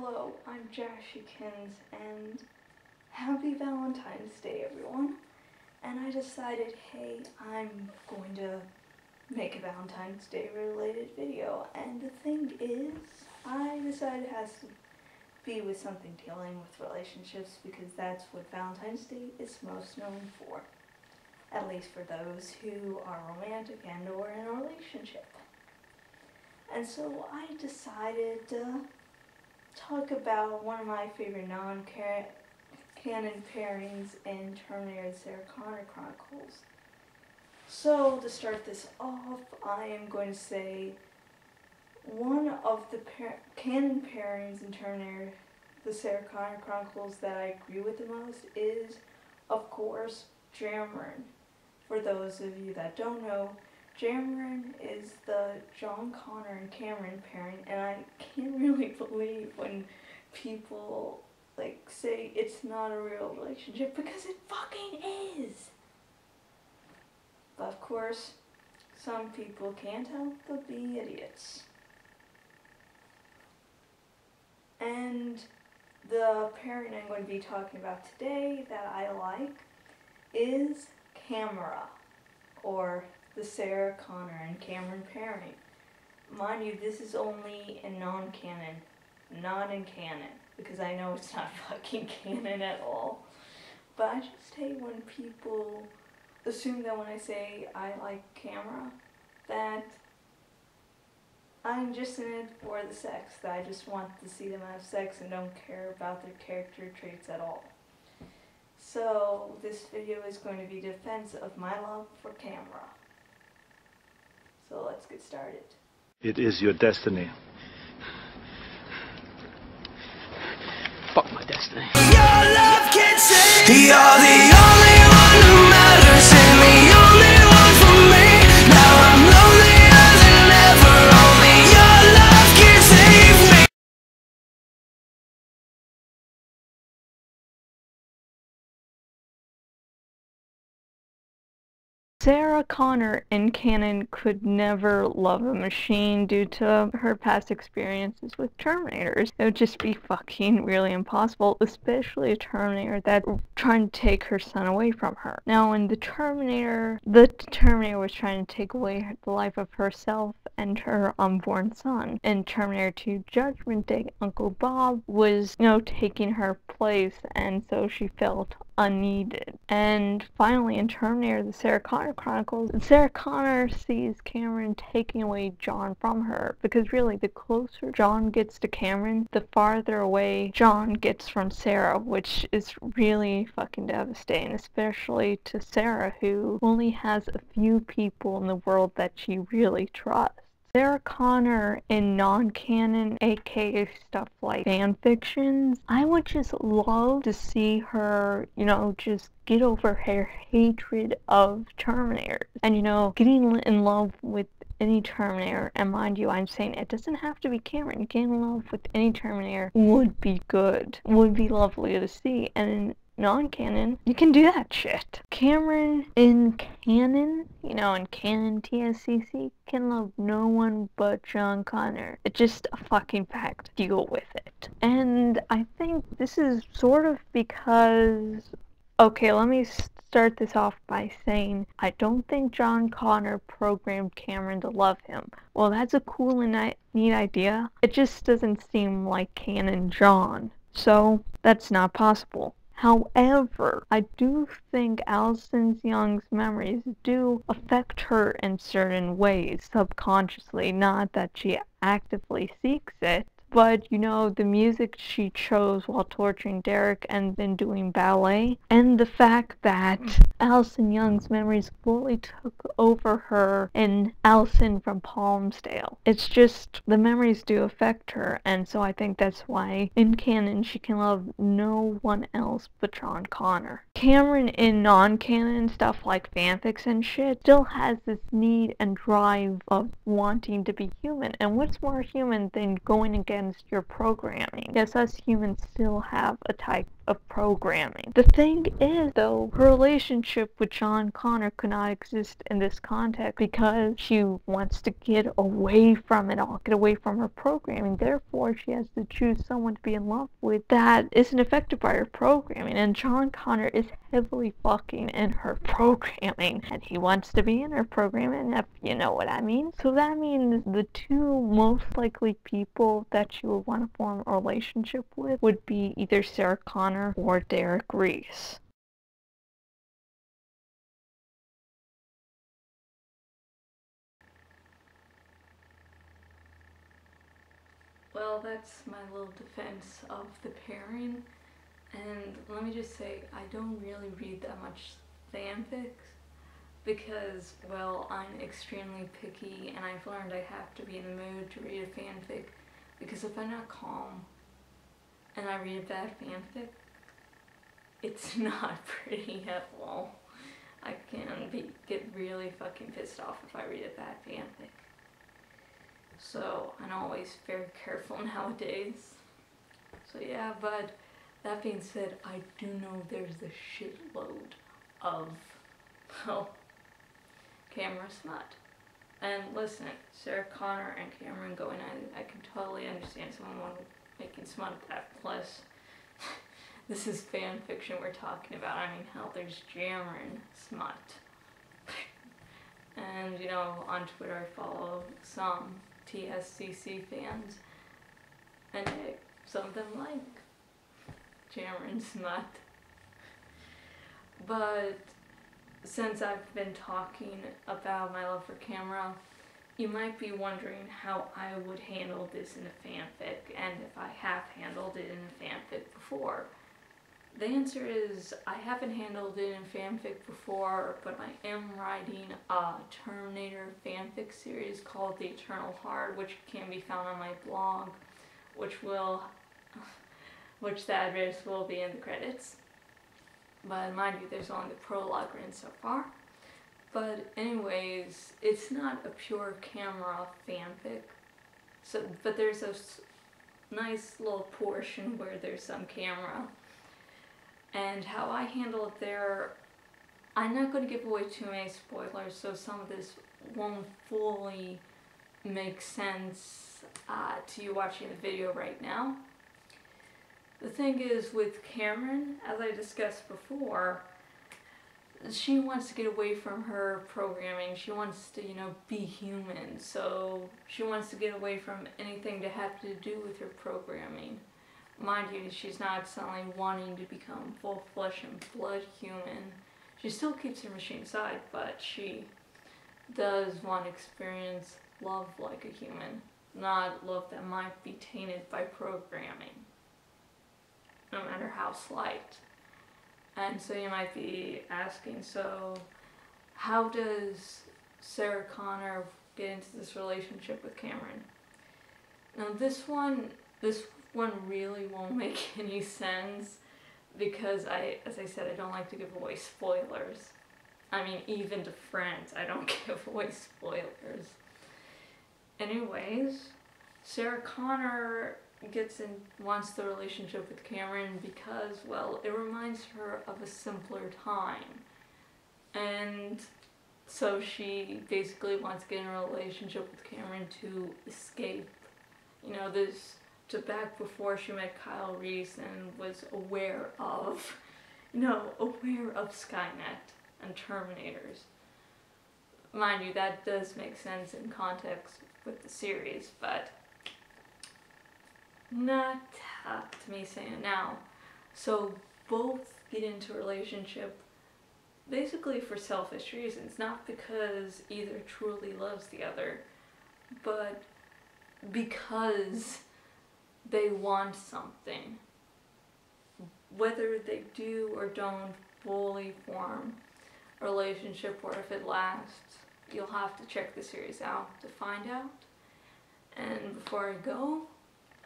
Hello, I'm Jashykins, and happy Valentine's Day, everyone. And I decided, hey, I'm going to make a Valentine's Day related video. And the thing is, I decided it has to be with something dealing with relationships because that's what Valentine's Day is most known for. At least for those who are romantic and or in a relationship. And so I decided to talk about one of my favorite non-canon pairings in Terminator the Sarah Connor Chronicles. So to start this off, I am going to say one of the canon pairings in Terminator the Sarah Connor Chronicles that I agree with the most is, of course, Camerah. For those of you that don't know, Camerah is the John Connor and Cameron pairing, and I can't really believe when people say it's not a real relationship because it fucking is. But of course, some people can't help but be idiots. And the pairing I'm going to be talking about today that I like is Camerah, or the Sarah Connor and Cameron pairing. Mind you, this is only in non-canon, not in canon, because I know it's not fucking canon at all. But I just hate when people assume that when I say I like Camerah, that I'm just in it for the sex, that I just want to see them have sex and don't care about their character traits at all. So this video is going to be defense of my love for Camerah. So let's get started. It is your destiny. Fuck my destiny. Your love can save. You're the only one who matters and the only one for me. Now I'm lonelier than ever. Only your love can save me. Sarah Connor in canon could never love a machine due to her past experiences with Terminators. It would just be fucking really impossible, especially a Terminator that's trying to take her son away from her. Now in the Terminator was trying to take away the life of herself and her unborn son. In Terminator 2 Judgment Day, Uncle Bob was, taking her place, and so she felt unneeded. And finally in Terminator the Sarah Connor Chronicles, Sarah Connor sees Cameron taking away John from her, because really the closer John gets to Cameron, the farther away John gets from Sarah, which is really fucking devastating, especially to Sarah, who only has a few people in the world that she really trusts. Sarah Connor in non-canon, aka stuff like fanfictions, I would just love to see her, just get over her hatred of Terminators. And, getting in love with any Terminator, and mind you, I'm saying it doesn't have to be Cameron. Getting in love with any Terminator would be good, would be lovely to see. And in non-canon, you can do that shit. Cameron in canon, in canon TSCC, can love no one but John Connor. It's just a fucking fact. Deal with it. And I think this is sort of because, okay, let me start this off by saying I don't think John Connor programmed Cameron to love him. Well, that's a cool and neat idea. It just doesn't seem like canon John. So that's not possible. However, I do think Allison Young's memories do affect her in certain ways, subconsciously, not that she actively seeks it. But, the music she chose while torturing Derek and then doing ballet, and the fact that Allison Young's memories fully took over her in Allison from Palmsdale. It's just, the memories do affect her, and so I think that's why in canon she can love no one else but John Connor. Cameron in non-canon stuff like fanfics and shit still has this need and drive of wanting to be human, and what's more human than going against your programming? Yes, us humans still have a type of programming. The thing is, though, her relationship with John Connor could not exist in this context because she wants to get away from it all, get away from her programming. Therefore, she has to choose someone to be in love with that isn't affected by her programming. And John Connor is heavily fucking in her programming, and he wants to be in her programming, if you know what I mean. So that means the two most likely people that you would want to form a relationship with would be either Sarah Connor or Derek Reese. Well, that's my little defense of the pairing, and let me just say, I don't really read that much fanfics because, well, I'm extremely picky, and I've learned I have to be in the mood to read a fanfic, because if I'm not calm and I read a bad fanfic, it's not pretty at all. I can get really fucking pissed off if I read a bad fanfic. So I'm always very careful nowadays. So yeah, but that being said, I do know there's a shitload of, well, Camerah smut. And listen, Sarah Connor and Cameron going at it, I can totally understand someone making smut of that. Plus, this is fan fiction we're talking about. I mean, hell, there's Cameron smut. And, you know, on Twitter I follow some TSCC fans, and some of them like Cameron smut. But since I've been talking about my love for Camerah, you might be wondering how I would handle this in a fanfic, and if I have handled it in a fanfic before. The answer is, I haven't handled it in fanfic before, but I am writing a Terminator fanfic series called The Eternal Heart, which can be found on my blog, which the address will be in the credits. But mind you, there's only the prologue written so far. But anyways, it's not a pure Camerah fanfic. But there's a nice little portion where there's some Camerah. And how I handle it there, I'm not going to give away too many spoilers, so some of this won't fully make sense to you watching the video right now. The thing is, with Cameron, as I discussed before, she wants to get away from her programming. She wants to, you know, be human. So she wants to get away from anything to have to do with her programming. Mind you, she's not suddenly wanting to become full flesh and blood human. She still keeps her machine side, but she does want to experience love like a human, not love that might be tainted by programming, no matter how slight. And so you might be asking, so how does Sarah Connor get into this relationship with Cameron? Now this one really won't make any sense because as I said, I don't like to give away spoilers. I mean, even to friends, I don't give away spoilers. Anyways, Sarah Connor wants the relationship with Cameron because, well, it reminds her of a simpler time. And so she basically wants to get in a relationship with Cameron to escape, you know, back before she met Kyle Reese and was aware of Skynet and Terminators. Mind you, that does make sense in context with the series, but not to me saying it now. So both get into a relationship basically for selfish reasons, not because either truly loves the other, but because they want something. Whether they do or don't fully form a relationship, or if it lasts, you'll have to check the series out to find out. And before I go,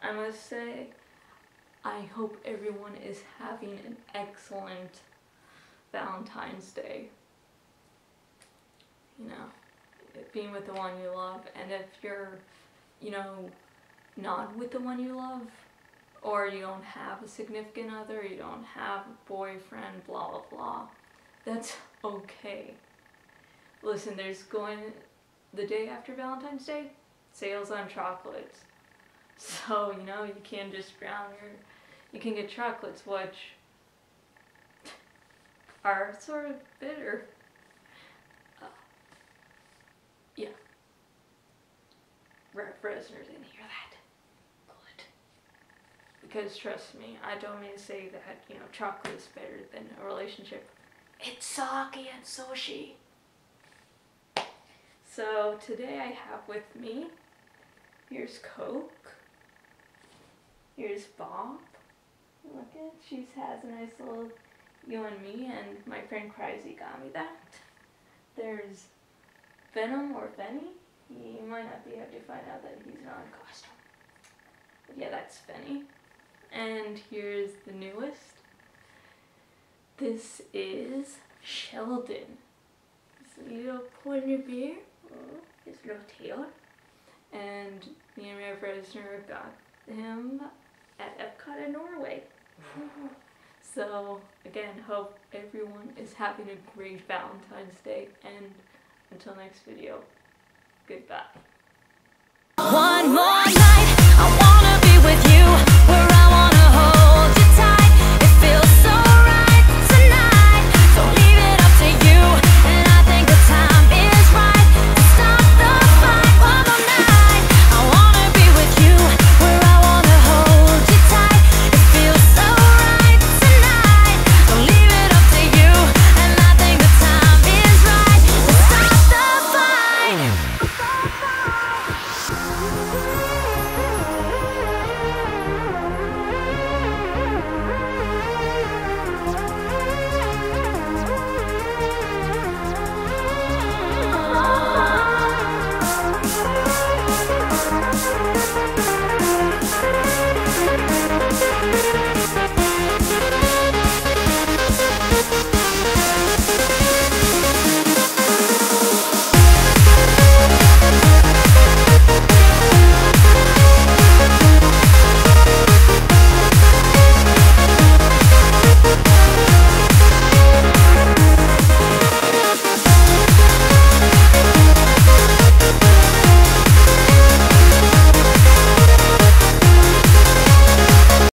I must say, I hope everyone is having an excellent Valentine's Day. You know, being with the one you love, and if you're, you know, not with the one you love, or you don't have a significant other, you don't have a boyfriend, blah blah blah, that's okay. Listen, there's the day after Valentine's Day, sales on chocolates. So, you know, you can just you can get chocolates which are sort of bitter. Yeah. Resiners didn't hear that. Good. Because trust me, I don't mean to say that, you know, chocolate is better than a relationship. It's sake and sushi. So today I have with me, here's Coke, here's Bob. Look at, she has a nice little you and me, and my friend Crazy got me that. There's Venom or Benny. You might not be able to find out that he's not in costume. But yeah, that's Benny. And here's the newest. This is Sheldon. So you put in your beer. Oh, his little tail. And me and my Reisner got him at Epcot in Norway. So again, hope everyone is having a great Valentine's Day, and until next video, goodbye. One more